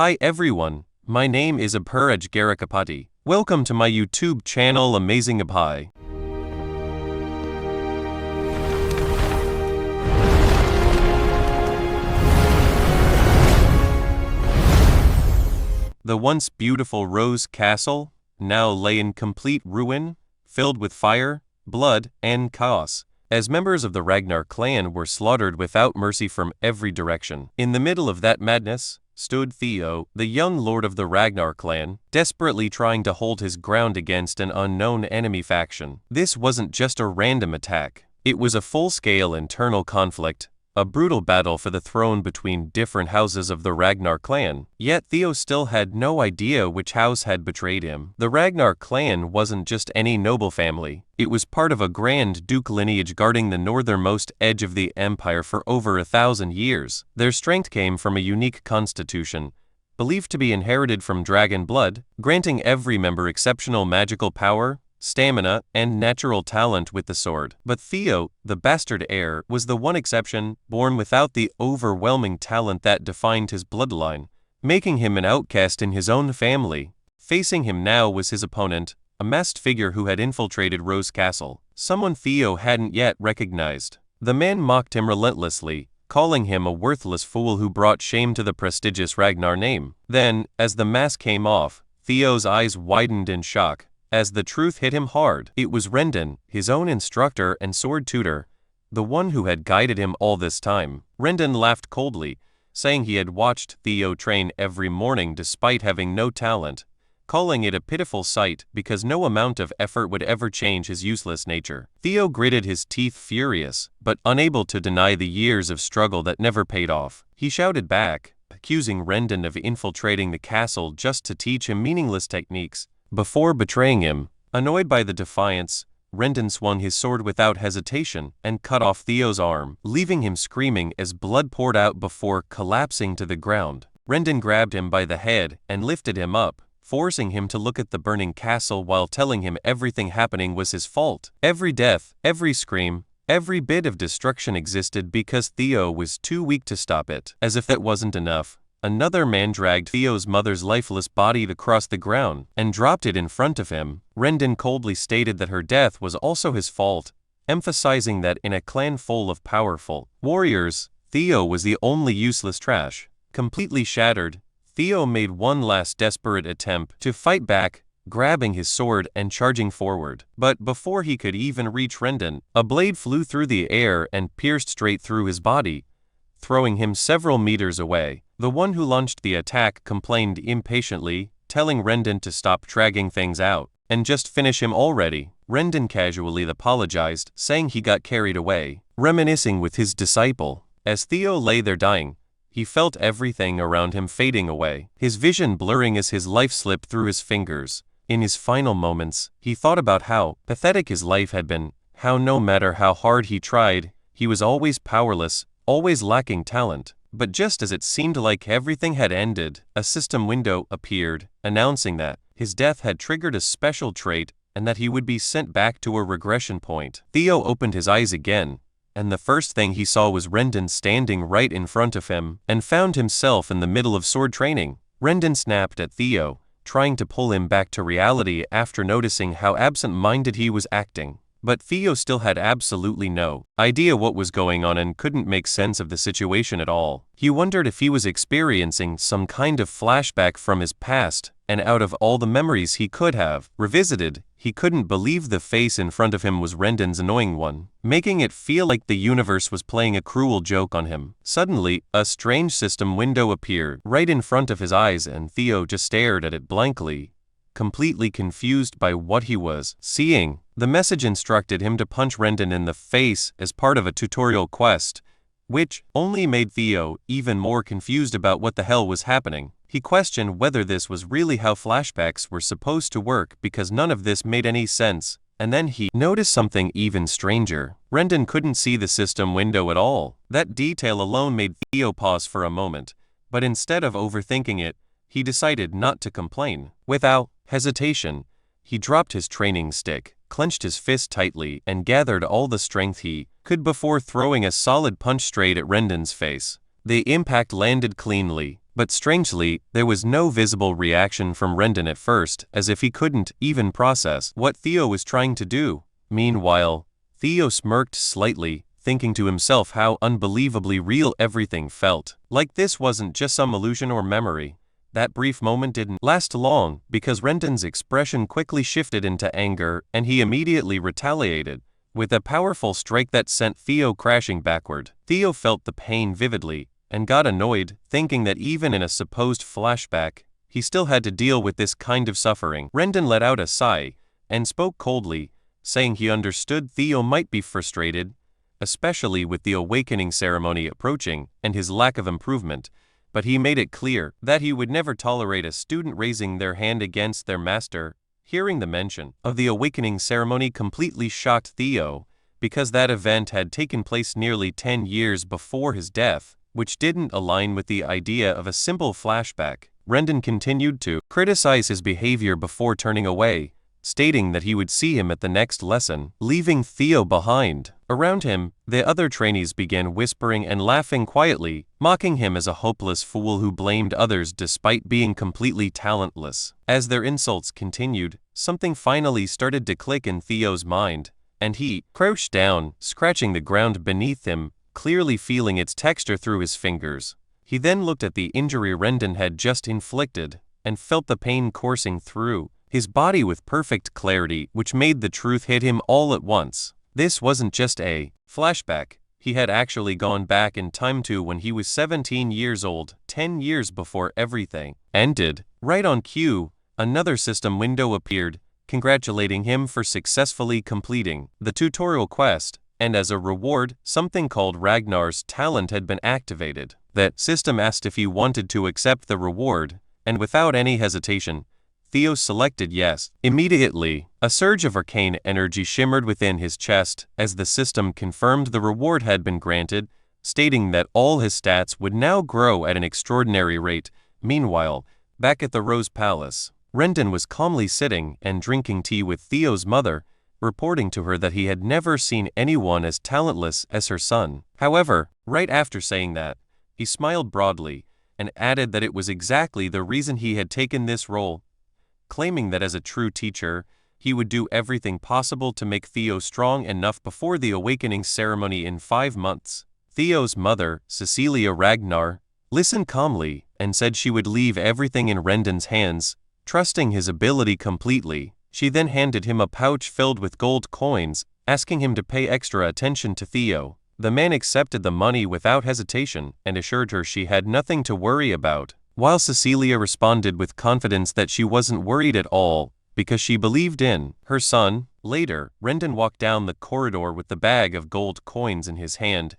Hi everyone, my name is Apuraj Garakapati. Welcome to my YouTube channel Amazing Apai. The once beautiful Rose Castle now lay in complete ruin, filled with fire, blood, and chaos, as members of the Ragnar clan were slaughtered without mercy from every direction. In the middle of that madness stood Theo, the young lord of the Ragnar clan, desperately trying to hold his ground against an unknown enemy faction. This wasn't just a random attack. It was a full-scale internal conflict, a brutal battle for the throne between different houses of the Ragnar clan. Yet Theo still had no idea which house had betrayed him. The Ragnar clan wasn't just any noble family. It was part of a grand duke lineage guarding the northernmost edge of the empire for over 1,000 years. Their strength came from a unique constitution, believed to be inherited from dragon blood, granting every member exceptional magical power, stamina, and natural talent with the sword. But Theo, the bastard heir, was the one exception, born without the overwhelming talent that defined his bloodline, making him an outcast in his own family. Facing him now was his opponent, a masked figure who had infiltrated Rose Castle, someone Theo hadn't yet recognized. The man mocked him relentlessly, calling him a worthless fool who brought shame to the prestigious Ragnar name. Then, as the mask came off, Theo's eyes widened in shock, as the truth hit him hard. It was Rendon, his own instructor and sword tutor, the one who had guided him all this time. Rendon laughed coldly, saying he had watched Theo train every morning despite having no talent, calling it a pitiful sight because no amount of effort would ever change his useless nature. Theo gritted his teeth furious, but unable to deny the years of struggle that never paid off. He shouted back, accusing Rendon of infiltrating the castle just to teach him meaningless techniques. Before betraying him, annoyed by the defiance, Rendon swung his sword without hesitation and cut off Theo's arm, leaving him screaming as blood poured out before collapsing to the ground. Rendon grabbed him by the head and lifted him up, forcing him to look at the burning castle while telling him everything happening was his fault. Every death, every scream, every bit of destruction existed because Theo was too weak to stop it. As if that wasn't enough, another man dragged Theo's mother's lifeless body across the ground and dropped it in front of him. Rendon coldly stated that her death was also his fault, emphasizing that in a clan full of powerful warriors, Theo was the only useless trash. Completely shattered, Theo made one last desperate attempt to fight back, grabbing his sword and charging forward. But before he could even reach Rendon, a blade flew through the air and pierced straight through his body, throwing him several meters away. The one who launched the attack complained impatiently, telling Rendon to stop dragging things out and just finish him already. Rendon casually apologized, saying he got carried away, reminiscing with his disciple. As Theo lay there dying, he felt everything around him fading away, his vision blurring as his life slipped through his fingers. In his final moments, he thought about how pathetic his life had been, how no matter how hard he tried, he was always powerless, always lacking talent. But just as it seemed like everything had ended, a system window appeared, announcing that his death had triggered a special trait and that he would be sent back to a regression point. Theo opened his eyes again, and the first thing he saw was Rendon standing right in front of him and found himself in the middle of sword training. Rendon snapped at Theo, trying to pull him back to reality after noticing how absent-minded he was acting. But Theo still had absolutely no idea what was going on and couldn't make sense of the situation at all. He wondered if he was experiencing some kind of flashback from his past, and out of all the memories he could have revisited, he couldn't believe the face in front of him was Rendon's annoying one, making it feel like the universe was playing a cruel joke on him. Suddenly, a strange system window appeared right in front of his eyes and Theo just stared at it blankly, completely confused by what he was seeing. The message instructed him to punch Rendon in the face as part of a tutorial quest, which only made Theo even more confused about what the hell was happening. He questioned whether this was really how flashbacks were supposed to work because none of this made any sense, and then he noticed something even stranger. Rendon couldn't see the system window at all. That detail alone made Theo pause for a moment, but instead of overthinking it, he decided not to complain. Without hesitation, he dropped his training stick, clenched his fist tightly, and gathered all the strength he could before throwing a solid punch straight at Rendon's face. The impact landed cleanly, But strangely, there was no visible reaction from Rendon at first, as if he couldn't even process what Theo was trying to do. Meanwhile, Theo smirked slightly, thinking to himself how unbelievably real everything felt. Like this wasn't just some illusion or memory. That brief moment didn't last long, because Rendon's expression quickly shifted into anger, and he immediately retaliated with a powerful strike that sent Theo crashing backward. Theo felt the pain vividly, and got annoyed, thinking that even in a supposed flashback, he still had to deal with this kind of suffering. Rendon let out a sigh, and spoke coldly, saying he understood Theo might be frustrated, especially with the awakening ceremony approaching and his lack of improvement, but he made it clear that he would never tolerate a student raising their hand against their master. Hearing the mention of the awakening ceremony completely shocked Theo, because that event had taken place nearly 10 years before his death, which didn't align with the idea of a simple flashback. Rendon continued to criticize his behavior before turning away, stating that he would see him at the next lesson, leaving Theo behind. Around him, the other trainees began whispering and laughing quietly, mocking him as a hopeless fool who blamed others despite being completely talentless. As their insults continued, something finally started to click in Theo's mind, and he crouched down, scratching the ground beneath him, clearly feeling its texture through his fingers. He then looked at the injury Rendon had just inflicted, and felt the pain coursing through his body with perfect clarity, which made the truth hit him all at once. This wasn't just a flashback. He had actually gone back in time to when he was 17 years old, 10 years before everything ended. Right on cue, another system window appeared, congratulating him for successfully completing the tutorial quest, and as a reward, something called Ragnar's talent had been activated. That system asked if he wanted to accept the reward, and without any hesitation, Theo selected yes. Immediately, a surge of arcane energy shimmered within his chest as the system confirmed the reward had been granted, stating that all his stats would now grow at an extraordinary rate. Meanwhile, back at the Rose Palace, Rendon was calmly sitting and drinking tea with Theo's mother, reporting to her that he had never seen anyone as talentless as her son. However, right after saying that, he smiled broadly and added that it was exactly the reason he had taken this role, claiming that as a true teacher, he would do everything possible to make Theo strong enough before the awakening ceremony in 5 months. Theo's mother, Theo Ragnar, listened calmly and said she would leave everything in Rendon's hands, trusting his ability completely. She then handed him a pouch filled with gold coins, asking him to pay extra attention to Theo. The man accepted the money without hesitation and assured her she had nothing to worry about, while Cecilia responded with confidence that she wasn't worried at all because she believed in her son. Later, Rendon walked down the corridor with the bag of gold coins in his hand,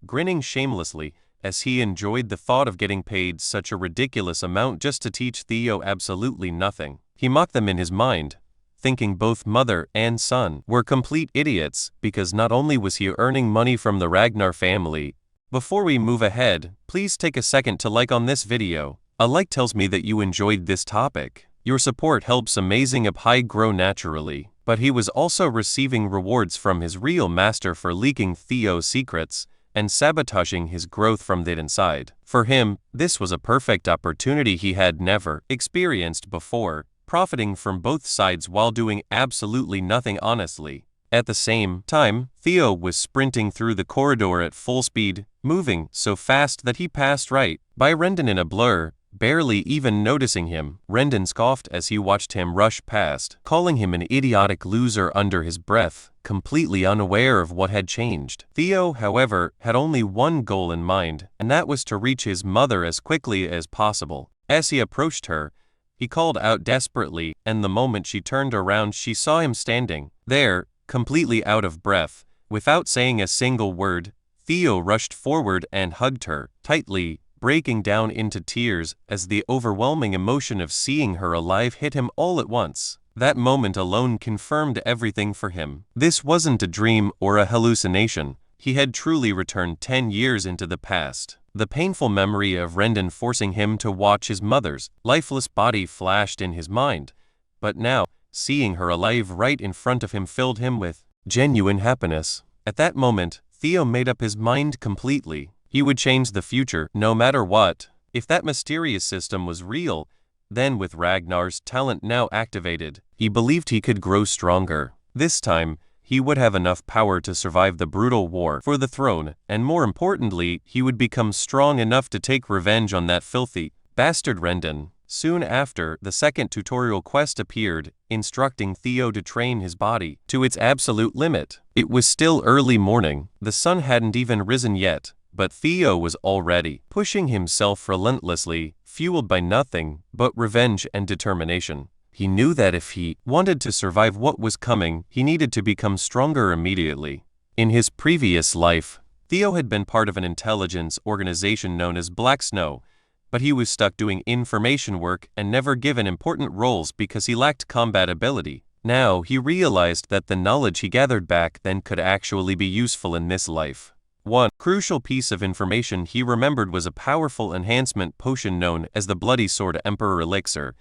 grinning shamelessly as he enjoyed the thought of getting paid such a ridiculous amount just to teach Theo absolutely nothing. He mocked them in his mind, thinking both mother and son were complete idiots because not only was he earning money from the Ragnar family. Before we move ahead, please take a second to like on this video. A like tells me that you enjoyed this topic. Your support helps Amazing Pai grow naturally, but he was also receiving rewards from his real master for leaking Theo's secrets and sabotaging his growth from the inside. For him, this was a perfect opportunity he had never experienced before, profiting from both sides while doing absolutely nothing honestly. At the same time, Theo was sprinting through the corridor at full speed, moving so fast that he passed right by Rendon in a blur, barely even noticing him. Rendon scoffed as he watched him rush past, calling him an idiotic loser under his breath, completely unaware of what had changed. Theo, however, had only one goal in mind, and that was to reach his mother as quickly as possible. As he approached her, he called out desperately, and the moment she turned around she saw him standing there, completely out of breath. Without saying a single word, Theo rushed forward and hugged her tightly, breaking down into tears as the overwhelming emotion of seeing her alive hit him all at once. That moment alone confirmed everything for him. This wasn't a dream or a hallucination. He had truly returned 10 years into the past. The painful memory of Rendon forcing him to watch his mother's lifeless body flashed in his mind, but now, seeing her alive right in front of him filled him with genuine happiness. At that moment, Theo made up his mind completely. He would change the future, no matter what. If that mysterious system was real, then with Ragnar's talent now activated, he believed he could grow stronger. This time, he would have enough power to survive the brutal war for the throne, and more importantly, he would become strong enough to take revenge on that filthy bastard Rendon. Soon after, the second tutorial quest appeared, instructing Theo to train his body to its absolute limit. It was still early morning, the sun hadn't even risen yet, but Theo was already pushing himself relentlessly, fueled by nothing but revenge and determination. He knew that if he wanted to survive what was coming, he needed to become stronger immediately. In his previous life, Theo had been part of an intelligence organization known as Black Snow, but he was stuck doing information work and never given important roles because he lacked combat ability. Now he realized that the knowledge he gathered back then could actually be useful in this life. One crucial piece of information he remembered was a powerful enhancement potion known as the Bloody Sword Emperor Elixir,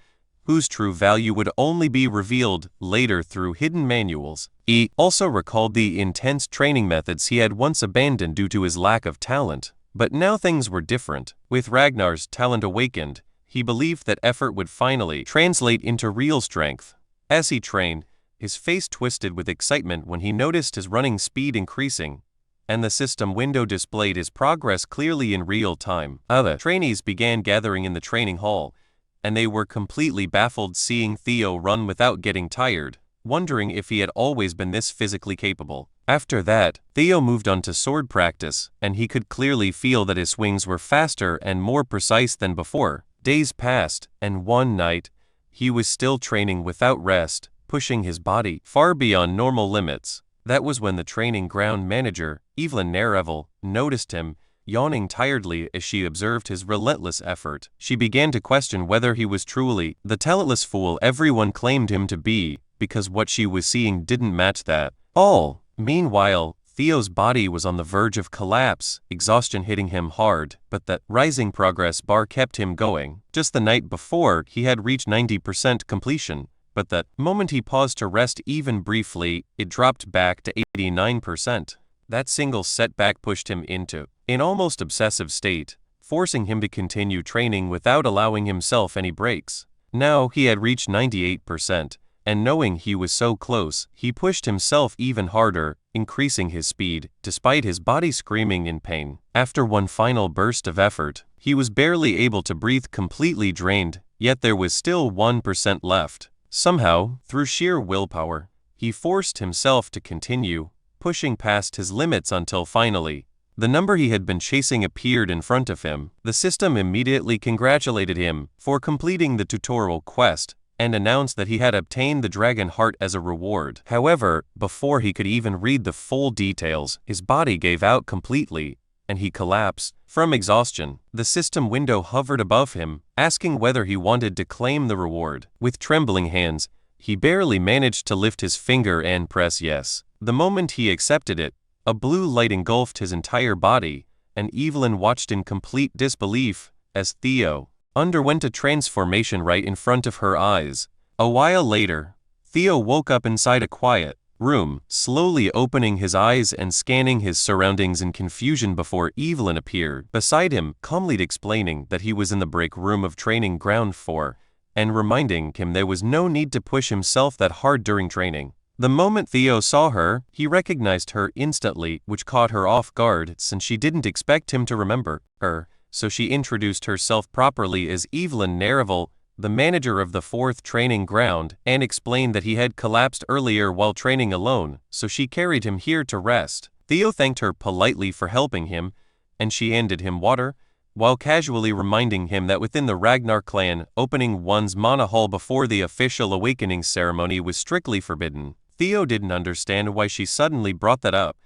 whose true value would only be revealed later through hidden manuals. He also recalled the intense training methods he had once abandoned due to his lack of talent. But now things were different. With Ragnar's talent awakened, he believed that effort would finally translate into real strength. As he trained, his face twisted with excitement when he noticed his running speed increasing, and the system window displayed his progress clearly in real time. Other trainees began gathering in the training hall, and they were completely baffled seeing Theo run without getting tired, wondering if he had always been this physically capable. After that, Theo moved on to sword practice, and he could clearly feel that his swings were faster and more precise than before. Days passed, and one night, he was still training without rest, pushing his body far beyond normal limits. That was when the training ground manager, Evelyn Nerevel, noticed him, yawning tiredly as she observed his relentless effort. She began to question whether he was truly the talentless fool everyone claimed him to be, because what she was seeing didn't match that all. Meanwhile, Theo's body was on the verge of collapse, exhaustion hitting him hard, but that rising progress bar kept him going. Just the night before, he had reached 90% completion, but that moment he paused to rest even briefly, it dropped back to 89%. That single setback pushed him into an almost obsessive state, forcing him to continue training without allowing himself any breaks. Now he had reached 98%, and knowing he was so close, he pushed himself even harder, increasing his speed, despite his body screaming in pain. After one final burst of effort, he was barely able to breathe, completely drained, yet there was still 1% left. Somehow, through sheer willpower, he forced himself to continue, pushing past his limits until finally, the number he had been chasing appeared in front of him. The system immediately congratulated him for completing the tutorial quest, and announced that he had obtained the dragon heart as a reward. However, before he could even read the full details, his body gave out completely, and he collapsed from exhaustion. The system window hovered above him, asking whether he wanted to claim the reward. With trembling hands, he barely managed to lift his finger and press yes. The moment he accepted it, a blue light engulfed his entire body, and Evelyn watched in complete disbelief as Theo underwent a transformation right in front of her eyes. A while later, Theo woke up inside a quiet room, slowly opening his eyes and scanning his surroundings in confusion before Evelyn appeared beside him, calmly explaining that he was in the break room of training ground 4, and reminding him there was no need to push himself that hard during training. The moment Theo saw her, he recognized her instantly, which caught her off guard since she didn't expect him to remember her. So she introduced herself properly as Evelyn Nerevel, the manager of the 4th training ground, and explained that he had collapsed earlier while training alone, so she carried him here to rest. Theo thanked her politely for helping him, and she handed him water, while casually reminding him that within the Ragnar clan, opening one's mana hall before the official awakening ceremony was strictly forbidden. Theo didn't understand why she suddenly brought that up,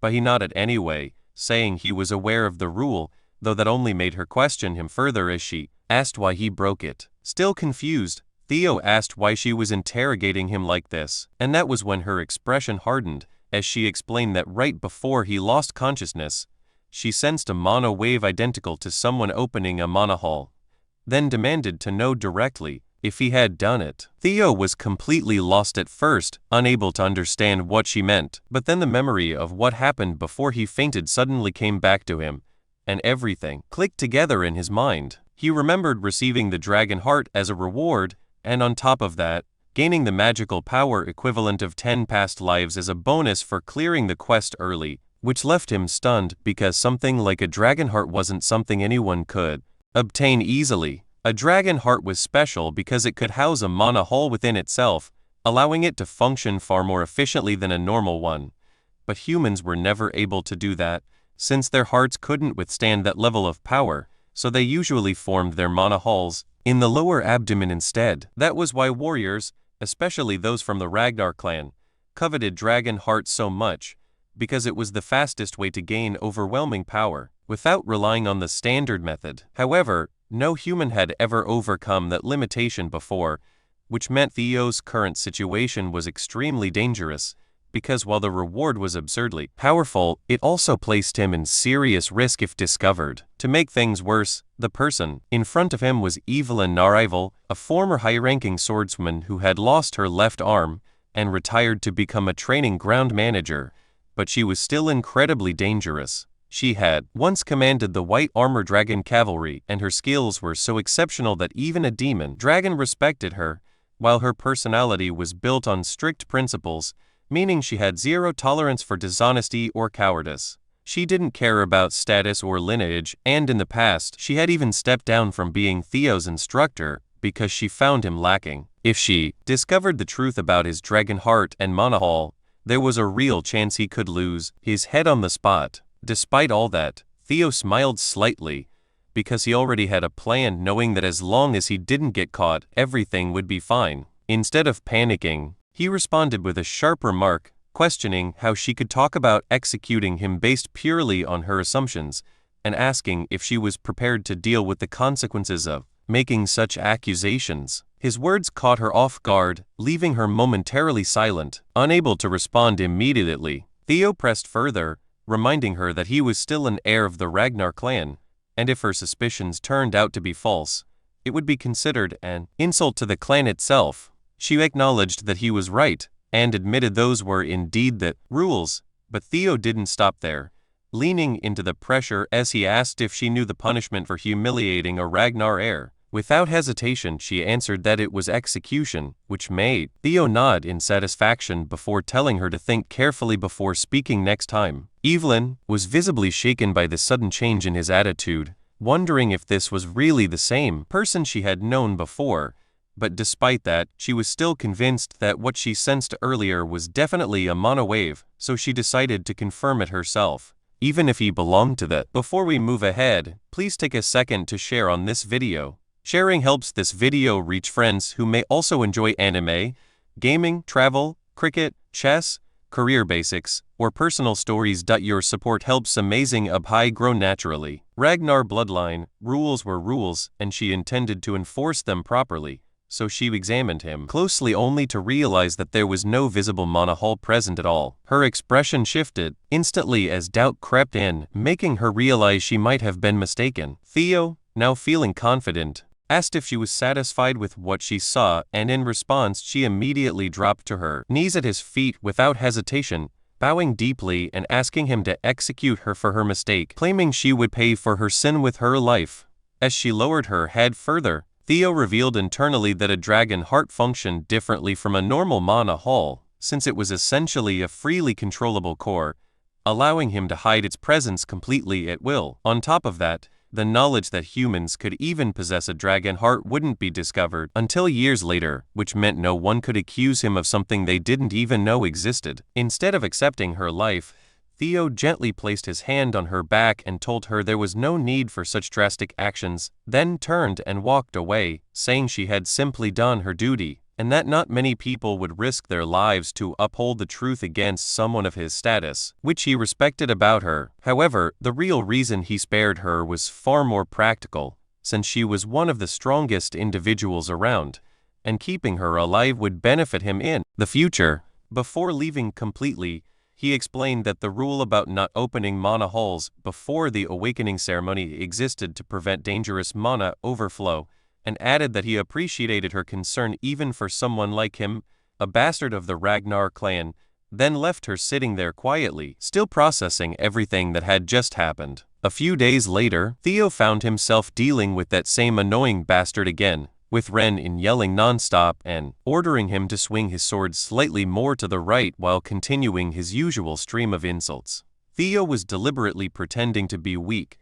but he nodded anyway, saying he was aware of the rule, though that only made her question him further as she asked why he broke it. Still confused, Theo asked why she was interrogating him like this, and that was when her expression hardened, as she explained that right before he lost consciousness, she sensed a mana wave identical to someone opening a mana hall, then demanded to know directly if he had done it. Theo was completely lost at first, unable to understand what she meant, but then the memory of what happened before he fainted suddenly came back to him, and everything clicked together in his mind. He remembered receiving the dragon heart as a reward, and on top of that, gaining the magical power equivalent of 10 past lives as a bonus for clearing the quest early, which left him stunned because something like a dragon heart wasn't something anyone could obtain easily. A dragon heart was special because it could house a mana hull within itself, allowing it to function far more efficiently than a normal one. But humans were never able to do that, since their hearts couldn't withstand that level of power, so they usually formed their mana hulls in the lower abdomen instead. That was why warriors, especially those from the Ragnar clan, coveted dragon hearts so much, because it was the fastest way to gain overwhelming power, without relying on the standard method. However, no human had ever overcome that limitation before, which meant Theo's current situation was extremely dangerous, because while the reward was absurdly powerful, it also placed him in serious risk if discovered. To make things worse, the person in front of him was Evelyn Narival, a former high-ranking swordsman who had lost her left arm and retired to become a training ground manager, but she was still incredibly dangerous. She had once commanded the White Armor Dragon Cavalry, and her skills were so exceptional that even a demon dragon respected her, while her personality was built on strict principles, meaning she had zero tolerance for dishonesty or cowardice. She didn't care about status or lineage, and in the past, she had even stepped down from being Theo's instructor because she found him lacking. If she discovered the truth about his dragon heart and mana hull, there was a real chance he could lose his head on the spot. Despite all that, Theo smiled slightly, because he already had a plan, knowing that as long as he didn't get caught, everything would be fine. Instead of panicking, he responded with a sharp remark, questioning how she could talk about executing him based purely on her assumptions, and asking if she was prepared to deal with the consequences of making such accusations. His words caught her off guard, leaving her momentarily silent, unable to respond immediately. Theo pressed further, reminding her that he was still an heir of the Ragnar clan, and if her suspicions turned out to be false, it would be considered an insult to the clan itself. She acknowledged that he was right, and admitted those were indeed the rules, but Theo didn't stop there, leaning into the pressure as he asked if she knew the punishment for humiliating a Ragnar heir. Without hesitation, she answered that it was execution, which made Theo nod in satisfaction before telling her to think carefully before speaking next time. Evelyn was visibly shaken by the sudden change in his attitude, wondering if this was really the same person she had known before, but despite that, she was still convinced that what she sensed earlier was definitely a mana wave, so she decided to confirm it herself, even if he belonged to that. Before we move ahead, please take a second to share on this video. Sharing helps this video reach friends who may also enjoy anime, gaming, travel, cricket, chess, career basics, or personal stories. Your support helps Amazing Abhai grow naturally. Ragnar bloodline rules were rules, and she intended to enforce them properly, so she examined him closely only to realize that there was no visible mana hull present at all. Her expression shifted instantly as doubt crept in, making her realize she might have been mistaken. Theo, now feeling confident, asked if she was satisfied with what she saw, and in response she immediately dropped to her knees at his feet without hesitation, bowing deeply and asking him to execute her for her mistake, claiming she would pay for her sin with her life. As she lowered her head further, Theo revealed internally that a dragon heart functioned differently from a normal mana hull, since it was essentially a freely controllable core, allowing him to hide its presence completely at will. On top of that, the knowledge that humans could even possess a dragon heart wouldn't be discovered until years later, which meant no one could accuse him of something they didn't even know existed. Instead of accepting her life, Theo gently placed his hand on her back and told her there was no need for such drastic actions, then turned and walked away, saying she had simply done her duty, and that not many people would risk their lives to uphold the truth against someone of his status, which he respected about her. However, the real reason he spared her was far more practical, since she was one of the strongest individuals around, and keeping her alive would benefit him in the future. Before leaving completely, he explained that the rule about not opening mana hulls before the awakening ceremony existed to prevent dangerous mana overflow, and added that he appreciated her concern even for someone like him, a bastard of the Ragnar clan, then left her sitting there quietly, still processing everything that had just happened. A few days later, Theo found himself dealing with that same annoying bastard again, with Ren in yelling non-stop and ordering him to swing his sword slightly more to the right while continuing his usual stream of insults. Theo was deliberately pretending to be weak,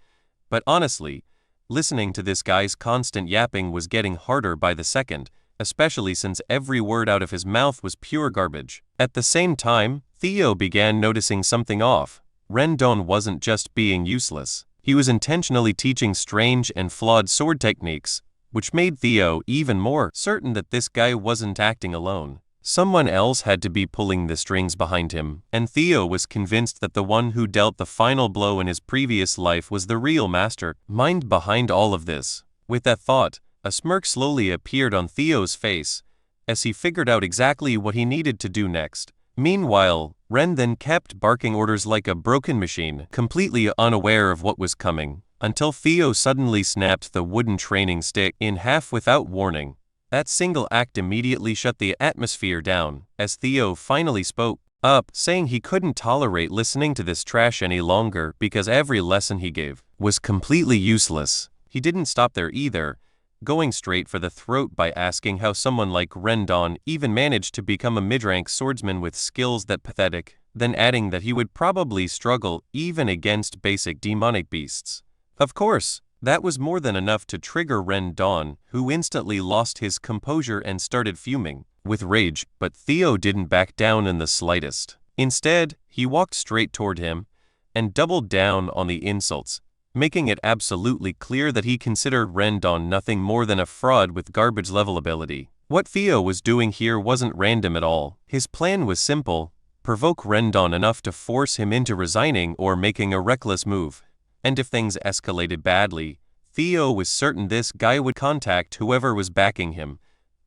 but honestly, listening to this guy's constant yapping was getting harder by the second, especially since every word out of his mouth was pure garbage. At the same time, Theo began noticing something off. Rendon wasn't just being useless. He was intentionally teaching strange and flawed sword techniques, which made Theo even more certain that this guy wasn't acting alone. Someone else had to be pulling the strings behind him, and Theo was convinced that the one who dealt the final blow in his previous life was the real mastermind behind all of this. With that thought, a smirk slowly appeared on Theo's face, as he figured out exactly what he needed to do next. Meanwhile, Ren then kept barking orders like a broken machine, completely unaware of what was coming, until Theo suddenly snapped the wooden training stick in half without warning. That single act immediately shut the atmosphere down, as Theo finally spoke up, saying he couldn't tolerate listening to this trash any longer because every lesson he gave was completely useless. He didn't stop there either, going straight for the throat by asking how someone like Rendon even managed to become a mid-rank swordsman with skills that pathetic, then adding that he would probably struggle even against basic demonic beasts. Of course, that was more than enough to trigger Rendon, who instantly lost his composure and started fuming with rage, but Theo didn't back down in the slightest. Instead, he walked straight toward him and doubled down on the insults, making it absolutely clear that he considered Rendon nothing more than a fraud with garbage-level ability. What Theo was doing here wasn't random at all. His plan was simple: provoke Rendon enough to force him into resigning or making a reckless move. And if things escalated badly, Theo was certain this guy would contact whoever was backing him,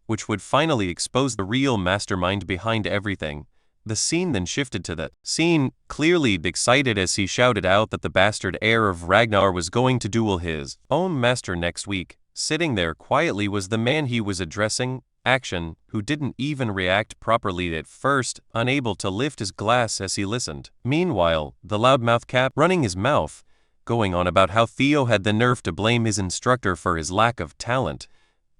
which would finally expose the real mastermind behind everything. The scene then shifted to the scene, clearly excited as he shouted out that the bastard heir of Ragnar was going to duel his own master next week. Sitting there quietly was the man he was addressing, Action, who didn't even react properly at first, unable to lift his glass as he listened. Meanwhile, the loudmouth kept running his mouth, going on about how Theo had the nerve to blame his instructor for his lack of talent,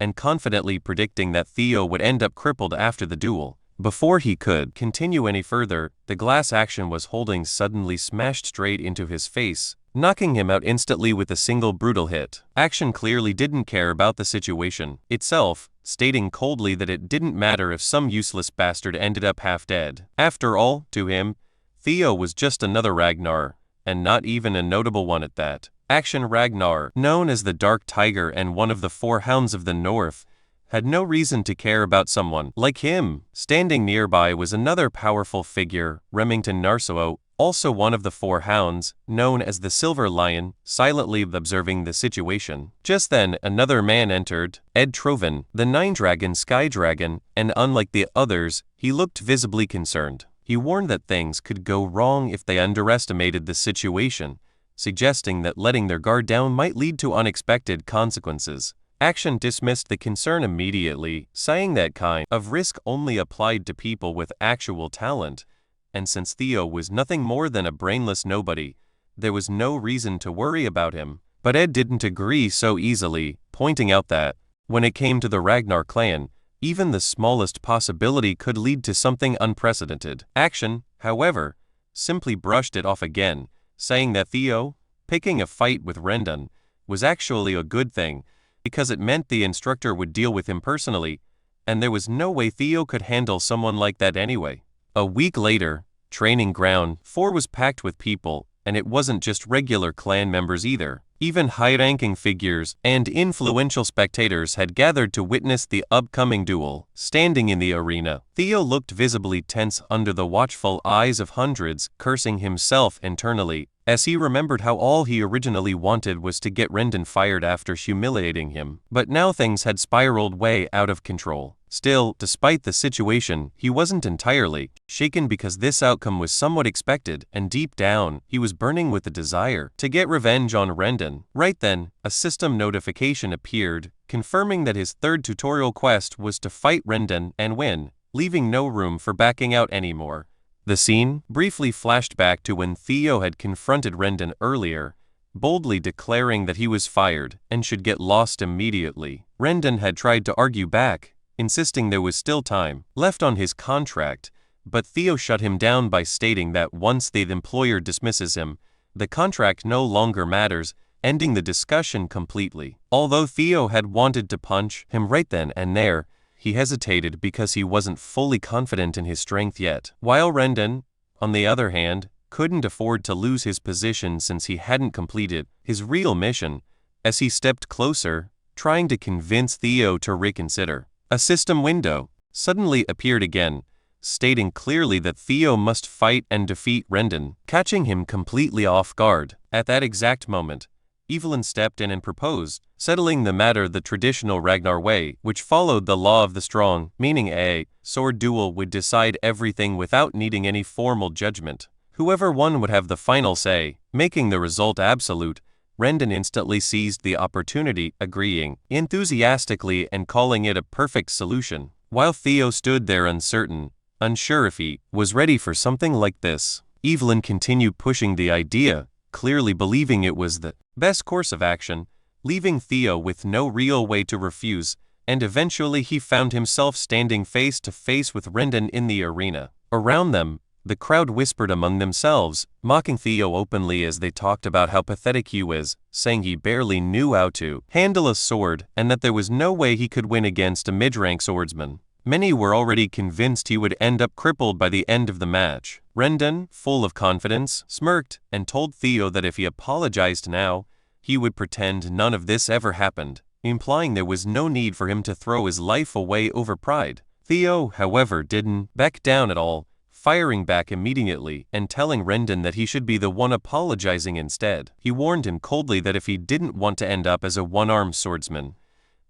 and confidently predicting that Theo would end up crippled after the duel. Before he could continue any further, the glass Action was holding suddenly smashed straight into his face, knocking him out instantly with a single brutal hit. Action clearly didn't care about the situation itself, stating coldly that it didn't matter if some useless bastard ended up half dead. After all, to him, Theo was just another Ragnar, and not even a notable one at that. Action Ragnar, known as the Dark Tiger and one of the Four Hounds of the North, had no reason to care about someone like him. Standing nearby was another powerful figure, Remington Narsuo, also one of the Four Hounds, known as the Silver Lion, silently observing the situation. Just then, another man entered, Ed Trovan, the Nine-Dragon Sky Dragon, and unlike the others, he looked visibly concerned. He warned that things could go wrong if they underestimated the situation, suggesting that letting their guard down might lead to unexpected consequences. Action dismissed the concern immediately, saying that kind of risk only applied to people with actual talent, and since Theo was nothing more than a brainless nobody, there was no reason to worry about him. But Ed didn't agree so easily, pointing out that, when it came to the Ragnar clan, even the smallest possibility could lead to something unprecedented. Action, however, simply brushed it off again, saying that Theo, picking a fight with Rendon, was actually a good thing, because it meant the instructor would deal with him personally, and there was no way Theo could handle someone like that anyway. A week later, Training Ground 4 was packed with people, and it wasn't just regular clan members either. Even high-ranking figures and influential spectators had gathered to witness the upcoming duel. Standing in the arena, Theo looked visibly tense under the watchful eyes of hundreds, cursing himself internally, as he remembered how all he originally wanted was to get Rendon fired after humiliating him. But now things had spiraled way out of control. Still, despite the situation, he wasn't entirely shaken because this outcome was somewhat expected, and deep down, he was burning with the desire to get revenge on Rendon. Right then, a system notification appeared, confirming that his third tutorial quest was to fight Rendon and win, leaving no room for backing out anymore. The scene briefly flashed back to when Theo had confronted Rendon earlier, boldly declaring that he was fired and should get lost immediately. Rendon had tried to argue back, insisting there was still time left on his contract, but Theo shut him down by stating that once the employer dismisses him, the contract no longer matters, ending the discussion completely. Although Theo had wanted to punch him right then and there, he hesitated because he wasn't fully confident in his strength yet. While Rendon, on the other hand, couldn't afford to lose his position since he hadn't completed his real mission, as he stepped closer, trying to convince Theo to reconsider. A system window suddenly appeared again, stating clearly that Theo must fight and defeat Rendon, catching him completely off guard. At that exact moment, Evelyn stepped in and proposed, settling the matter the traditional Ragnar way, which followed the law of the strong, meaning a sword duel would decide everything without needing any formal judgment. Whoever won would have the final say, making the result absolute. Rendon instantly seized the opportunity, agreeing enthusiastically and calling it a perfect solution, while Theo stood there uncertain, unsure if he was ready for something like this. Evelyn continued pushing the idea, clearly believing it was the best course of action, leaving Theo with no real way to refuse, and eventually he found himself standing face to face with Rendon in the arena. Around them, the crowd whispered among themselves, mocking Theo openly as they talked about how pathetic he was, saying he barely knew how to handle a sword and that there was no way he could win against a mid-rank swordsman. Many were already convinced he would end up crippled by the end of the match. Rendon, full of confidence, smirked and told Theo that if he apologized now, he would pretend none of this ever happened, implying there was no need for him to throw his life away over pride. Theo, however, didn't back down at all, firing back immediately and telling Rendon that he should be the one apologizing instead. He warned him coldly that if he didn't want to end up as a one-armed swordsman,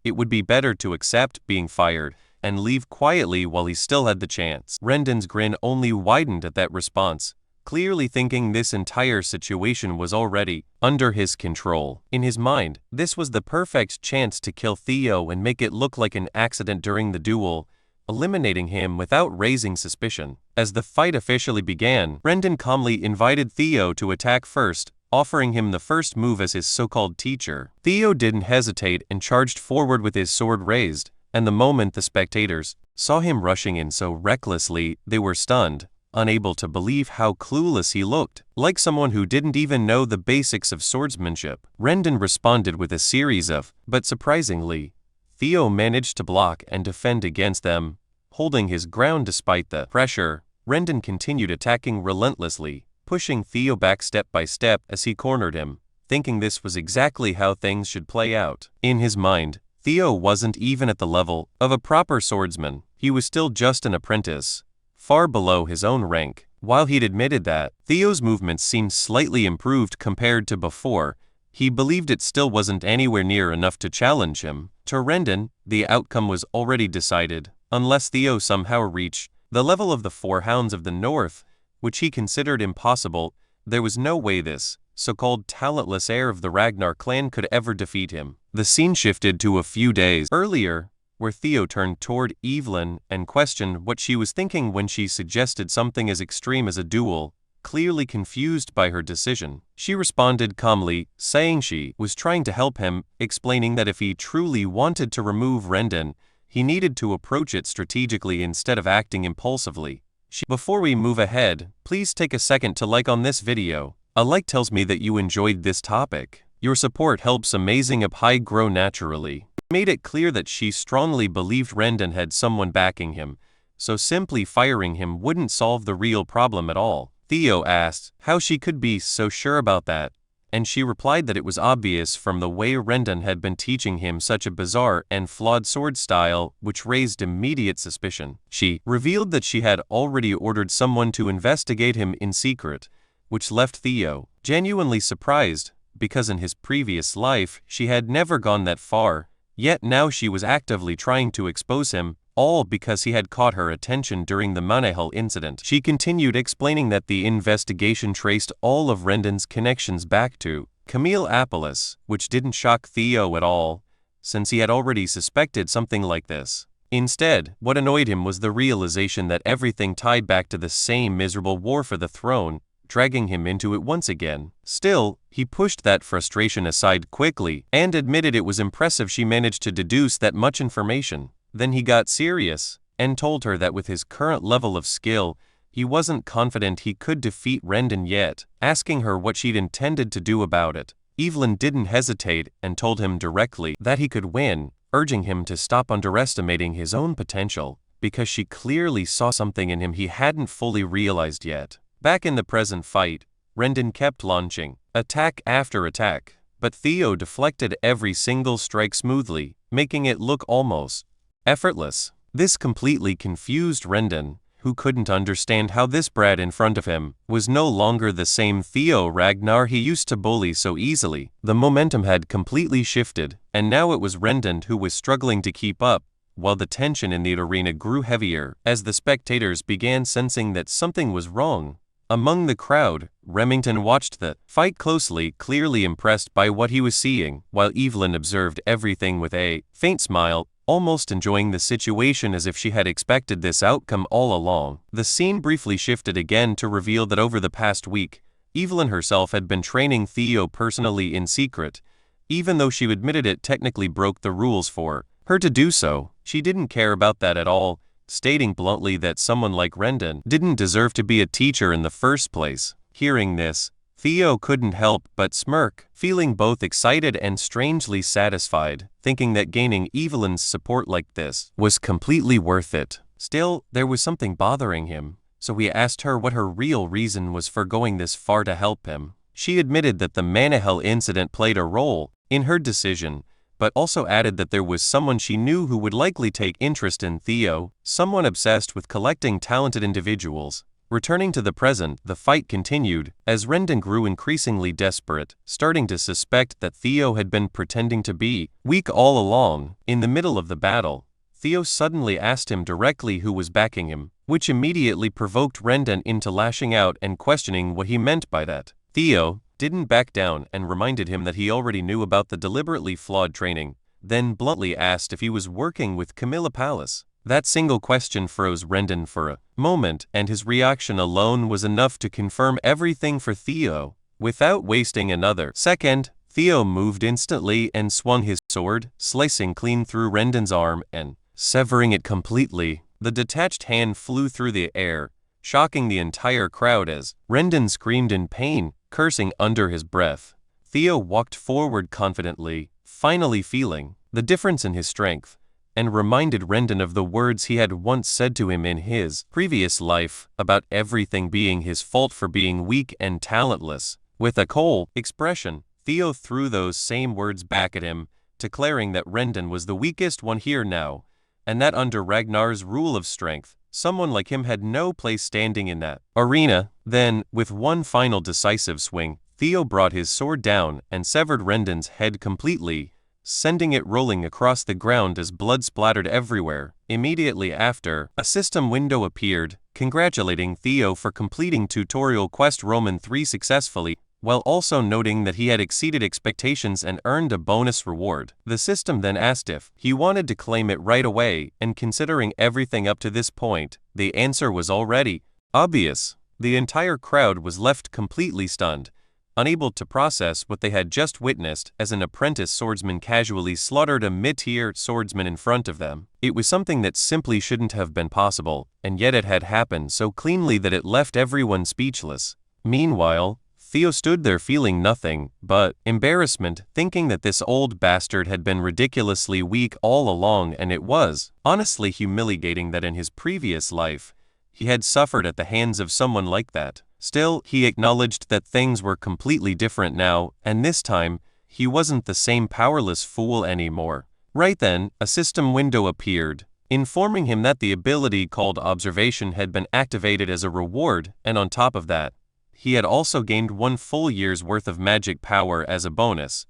it would be better to accept being fired and leave quietly while he still had the chance. Rendon's grin only widened at that response, clearly thinking this entire situation was already under his control. In his mind, this was the perfect chance to kill Theo and make it look like an accident during the duel, eliminating him without raising suspicion. As the fight officially began, Rendon calmly invited Theo to attack first, offering him the first move as his so-called teacher. Theo didn't hesitate and charged forward with his sword raised, and the moment the spectators saw him rushing in so recklessly, they were stunned, unable to believe how clueless he looked, like someone who didn't even know the basics of swordsmanship. Rendon responded with a series of, but surprisingly, Theo managed to block and defend against them, holding his ground despite the pressure. Rendon continued attacking relentlessly, pushing Theo back step by step as he cornered him, thinking this was exactly how things should play out. In his mind, Theo wasn't even at the level of a proper swordsman. He was still just an apprentice, far below his own rank. While he'd admitted that Theo's movements seemed slightly improved compared to before, he believed it still wasn't anywhere near enough to challenge him. To Rendon, the outcome was already decided. Unless Theo somehow reached the level of the Four Hounds of the North, which he considered impossible, there was no way this so-called talentless heir of the Ragnar clan could ever defeat him. The scene shifted to a few days earlier, where Theo turned toward Evelyn and questioned what she was thinking when she suggested something as extreme as a duel, clearly confused by her decision. She responded calmly, saying she was trying to help him, explaining that if he truly wanted to remove Rendon, he needed to approach it strategically instead of acting impulsively. Before we move ahead, please take a second to like on this video. A like tells me that you enjoyed this topic. Your support helps Amazing Up High grow naturally. Made it clear that she strongly believed Rendon had someone backing him, so simply firing him wouldn't solve the real problem at all. Theo asked how she could be so sure about that, and she replied that it was obvious from the way Rendon had been teaching him such a bizarre and flawed sword style, which raised immediate suspicion. She revealed that she had already ordered someone to investigate him in secret, which left Theo genuinely surprised, because in his previous life she had never gone that far, yet now she was actively trying to expose him, all because he had caught her attention during the Manhwa incident. She continued explaining that the investigation traced all of Rendon's connections back to Camille Apollos, which didn't shock Theo at all, since he had already suspected something like this. Instead, what annoyed him was the realization that everything tied back to the same miserable war for the throne, dragging him into it once again. Still, he pushed that frustration aside quickly and admitted it was impressive she managed to deduce that much information. Then he got serious and told her that with his current level of skill, he wasn't confident he could defeat Rendon yet, asking her what she'd intended to do about it. Evelyn didn't hesitate and told him directly that he could win, urging him to stop underestimating his own potential, because she clearly saw something in him he hadn't fully realized yet. Back in the present fight, Rendon kept launching attack after attack, but Theo deflected every single strike smoothly, making it look almost effortless. This completely confused Rendon, who couldn't understand how this brat in front of him was no longer the same Theo Ragnar he used to bully so easily. The momentum had completely shifted, and now it was Rendon who was struggling to keep up, while the tension in the arena grew heavier as the spectators began sensing that something was wrong. Among the crowd, Remington watched the fight closely, clearly impressed by what he was seeing, while Evelyn observed everything with a faint smile, almost enjoying the situation as if she had expected this outcome all along. The scene briefly shifted again to reveal that over the past week, Evelyn herself had been training Theo personally in secret. Even though she admitted it technically broke the rules for her to do so, she didn't care about that at all, stating bluntly that someone like Rendon didn't deserve to be a teacher in the first place. Hearing this, Theo couldn't help but smirk, feeling both excited and strangely satisfied, thinking that gaining Evelyn's support like this was completely worth it. Still, there was something bothering him, so he asked her what her real reason was for going this far to help him. She admitted that the Manhwa incident played a role in her decision, but also added that there was someone she knew who would likely take interest in Theo, someone obsessed with collecting talented individuals. Returning to the present, the fight continued, as Rendon grew increasingly desperate, starting to suspect that Theo had been pretending to be weak all along. In the middle of the battle, Theo suddenly asked him directly who was backing him, which immediately provoked Rendon into lashing out and questioning what he meant by that. Theo didn't back down and reminded him that he already knew about the deliberately flawed training, then bluntly asked if he was working with Camilla Palace. That single question froze Rendon for a moment, and his reaction alone was enough to confirm everything for Theo. Without wasting another second, Theo moved instantly and swung his sword, slicing clean through Rendon's arm and severing it completely. The detached hand flew through the air, shocking the entire crowd as Rendon screamed in pain, cursing under his breath. Theo walked forward confidently, finally feeling the difference in his strength, and reminded Rendon of the words he had once said to him in his previous life about everything being his fault for being weak and talentless. With a cold expression, Theo threw those same words back at him, declaring that Rendon was the weakest one here now, and that under Ragnar's rule of strength, someone like him had no place standing in that arena. Then, with one final decisive swing, Theo brought his sword down and severed Rendon's head completely, sending it rolling across the ground as blood splattered everywhere. Immediately after, a system window appeared, congratulating Theo for completing tutorial quest Roman 3 successfully, while also noting that he had exceeded expectations and earned a bonus reward. The system then asked if he wanted to claim it right away, and considering everything up to this point, the answer was already obvious. The entire crowd was left completely stunned, unable to process what they had just witnessed as an apprentice swordsman casually slaughtered a mid-tier swordsman in front of them. It was something that simply shouldn't have been possible, and yet it had happened so cleanly that it left everyone speechless. Meanwhile, Theo stood there feeling nothing but embarrassment, thinking that this old bastard had been ridiculously weak all along, and it was honestly humiliating that in his previous life, he had suffered at the hands of someone like that. Still, he acknowledged that things were completely different now, and this time, he wasn't the same powerless fool anymore. Right then, a system window appeared, informing him that the ability called Observation had been activated as a reward, and on top of that, he had also gained 1 full year's worth of magic power as a bonus.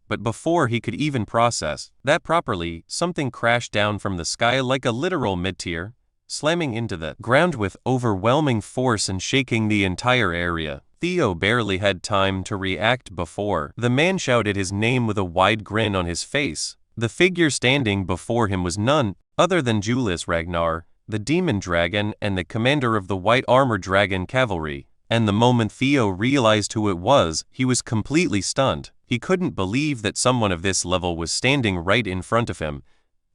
But before he could even process that properly, something crashed down from the sky like a literal mid-tier, slamming into the ground with overwhelming force and shaking the entire area. Theo barely had time to react before the man shouted his name with a wide grin on his face. The figure standing before him was none other than Julius Ragnar, the demon dragon and the commander of the White Armor Dragon Cavalry. and the moment Theo realized who it was, he was completely stunned. He couldn't believe that someone of this level was standing right in front of him,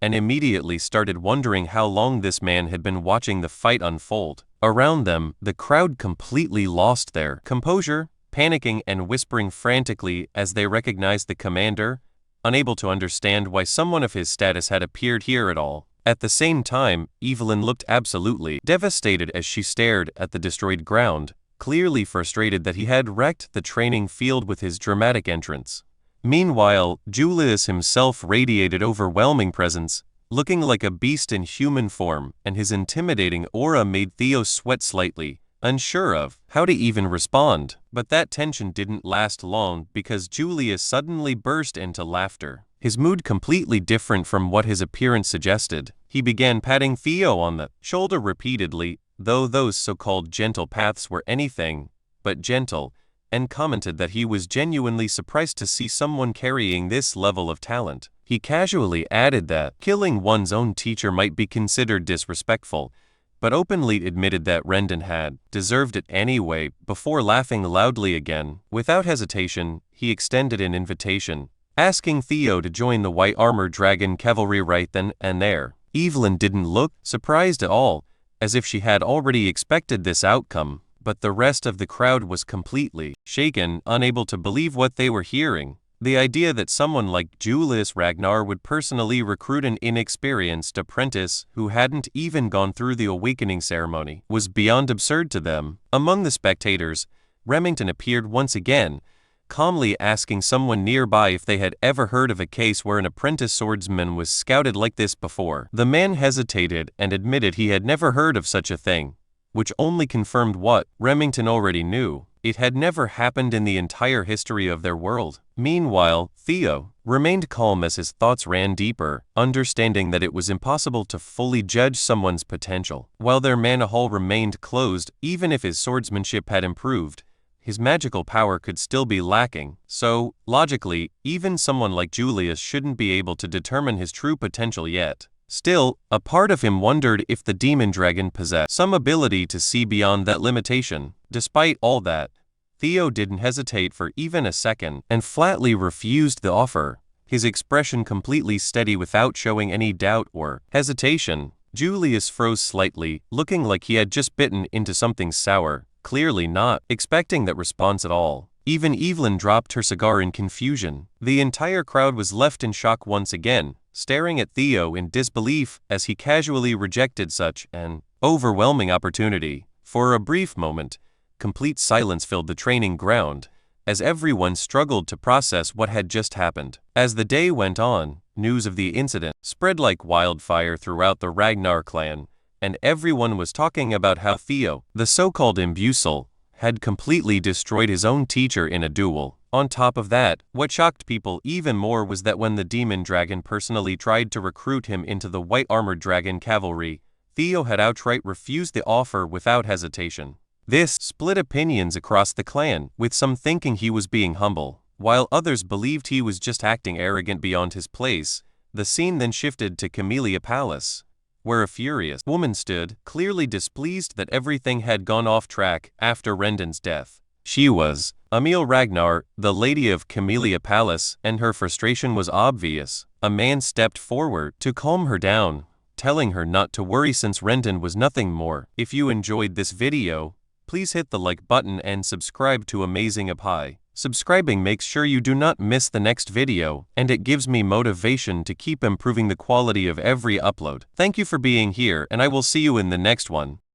and immediately started wondering how long this man had been watching the fight unfold. Around them, the crowd completely lost their composure, panicking and whispering frantically as they recognized the commander, unable to understand why someone of his status had appeared here at all. At the same time, Evelyn looked absolutely devastated as she stared at the destroyed ground, clearly frustrated that he had wrecked the training field with his dramatic entrance. Meanwhile, Julius himself radiated overwhelming presence, looking like a beast in human form, and his intimidating aura made Theo sweat slightly, unsure of how to even respond. But that tension didn't last long because Julius suddenly burst into laughter. His mood completely different from what his appearance suggested. He began patting Theo on the shoulder repeatedly, though those so-called gentle pats were anything but gentle, and commented that he was genuinely surprised to see someone carrying this level of talent. He casually added that killing one's own teacher might be considered disrespectful, but openly admitted that Rendon had deserved it anyway, before laughing loudly again. Without hesitation, he extended an invitation, asking Theo to join the White Armor Dragon Cavalry right then and there. Evelyn didn't look surprised at all, as if she had already expected this outcome, but the rest of the crowd was completely shaken, unable to believe what they were hearing. The idea that someone like Julius Ragnar would personally recruit an inexperienced apprentice who hadn't even gone through the awakening ceremony was beyond absurd to them. Among the spectators, Remington appeared once again, calmly asking someone nearby if they had ever heard of a case where an apprentice swordsman was scouted like this before. The man hesitated and admitted he had never heard of such a thing, which only confirmed what Remington already knew. It had never happened in the entire history of their world. Meanwhile, Theo remained calm as his thoughts ran deeper, understanding that it was impossible to fully judge someone's potential. While their mana hall remained closed, even if his swordsmanship had improved, his magical power could still be lacking, so, logically, even someone like Julius shouldn't be able to determine his true potential yet. Still, a part of him wondered if the demon dragon possessed some ability to see beyond that limitation. Despite all that, Theo didn't hesitate for even a second and flatly refused the offer, his expression completely steady without showing any doubt or hesitation. Julius froze slightly, looking like he had just bitten into something sour, clearly not expecting that response at all. Even Evelyn dropped her cigar in confusion. The entire crowd was left in shock once again, staring at Theo in disbelief as he casually rejected such an overwhelming opportunity. For a brief moment, complete silence filled the training ground, as everyone struggled to process what had just happened. As the day went on, news of the incident spread like wildfire throughout the Ragnar clan, and everyone was talking about how Theo, the so-called imbecile, had completely destroyed his own teacher in a duel. On top of that, what shocked people even more was that when the demon dragon personally tried to recruit him into the White Armored Dragon Cavalry, Theo had outright refused the offer without hesitation. This split opinions across the clan, with some thinking he was being humble, while others believed he was just acting arrogant beyond his place. The scene then shifted to Camellia Palace, where a furious woman stood, clearly displeased that everything had gone off track after Rendon's death. She was Emil Ragnar, the lady of Camellia Palace, and her frustration was obvious. A man stepped forward to calm her down, telling her not to worry since Rendon was nothing more. If you enjoyed this video, please hit the like button and subscribe to Amazing Apai. Subscribing makes sure you do not miss the next video, and it gives me motivation to keep improving the quality of every upload. Thank you for being here, and I will see you in the next one.